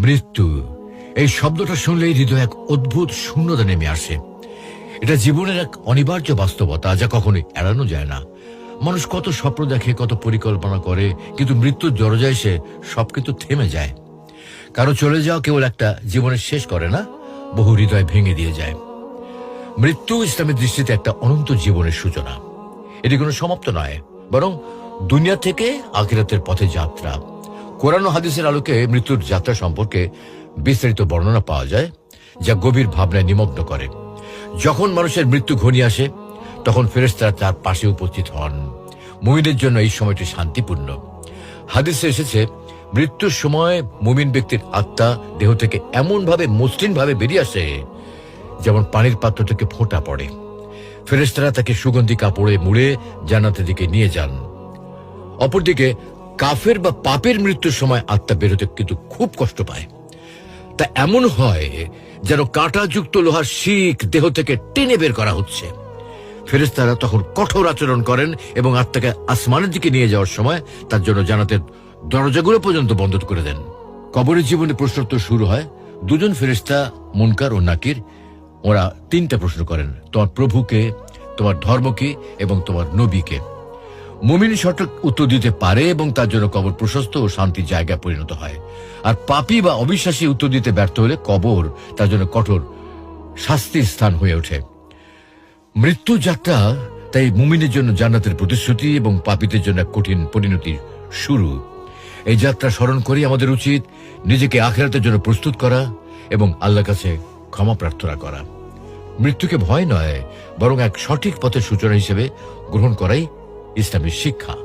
মৃত্যু এই শব্দটা শুনলেই হৃদয়ে এক অদ্ভুত শূন্যতা নেমে আসে। এটা জীবনের এক অনিবার্য বাস্তবতা, যা কখনোই এড়ানো যায় না। মানুষ কত স্বপ্ন দেখে, কত পরিকল্পনা করে, কিন্তু মৃত্যুর দরজায় এসে সবকিছু থেমে যায়। কারো চলে যাওয়া কেবল একটা জীবনের শেষ করে না, বহু হৃদয় ভেঙে দিয়ে যায়। মৃত্যু ইসলামের দৃষ্টিতে একটা অনন্ত জীবনের সূচনা। এটি কোনো সমাপ্ত নয়, বরং দুনিয়া থেকে আখিরাতের পথে যাত্রা। কোরআন ও হাদিসের আলোকে মৃত্যুর যাত্রা সম্পর্কে বিস্তারিত বর্ণনা পাওয়া যায়, যা গভীর ভাবনায় নিমগ্ন করে। যখন মানুষের মৃত্যু ঘনিয়ে আসে, তখন ফেরেশতারা তার পাশে উপস্থিত হন। মুমিনের জন্য এই সময়টি শান্তিপূর্ণ। হাদিসে এসেছে, মৃত্যুর সময় মুমিন ব্যক্তির আত্মা দেহ থেকে এমনভাবে মসৃণভাবে বেরিয়ে আসে যেমন পানির পাত্র থেকে ফোঁটা পড়ে। ফেরেশতারা তাকে সুগন্ধি কাপড়ে মুড়ে জান্নাতের দিকে নিয়ে যান। অপরদিকে কাফের বা পাপের মৃত্যুর সময় আত্মা বেরোতে কিন্তু খুব কষ্ট পায়। তা এমন হয় যেন কাঁটাযুক্ত লোহার শিক দেহ থেকে টেনে বের করা হচ্ছে। ফেরেশতারা তখন কঠোর আচরণ করেন এবং আত্মাকে আসমানের দিকে নিয়ে যাওয়ার সময় তার জন্য জান্নাতের দরজাগুলো পর্যন্ত বন্ধ করে দেন। কবরের জীবনে প্রশ্নোত্তর শুরু হয়। দুজন ফেরেশতা, মুনকার ও নাকির, ওরা তিনটা প্রশ্ন করেন: তোমার প্রভুকে, তোমার ধর্ম কি এবং তোমার নবীকে। মুমিন সঠিক উত্তর দিতে পারে এবং তার জন্য কবর প্রশস্ত ও শান্তির জায়গায় পরিণত হয়। আর পাপী বা অবিশ্বাসী উত্তর দিতে ব্যর্থ হলে কবর তার জন্য কঠোর শাস্তির স্থান হয়ে ওঠে। মৃত্যু যাত্রা তাই মুমিনের জন্য জান্নাতের প্রতিশ্রুতি এবং পাপীদের জন্য এক কঠিন পরিণতির শুরু। এই যাত্রা স্মরণ করে আমাদের উচিত নিজেকে আখিরাতের জন্য প্রস্তুত করা এবং আল্লাহর কাছে ক্ষমা প্রার্থনা করা। মৃত্যুকে ভয় নয়, বরং এক সঠিক পথের সূচনা হিসেবে গ্রহণ করাই ইসলামের শিক্ষা।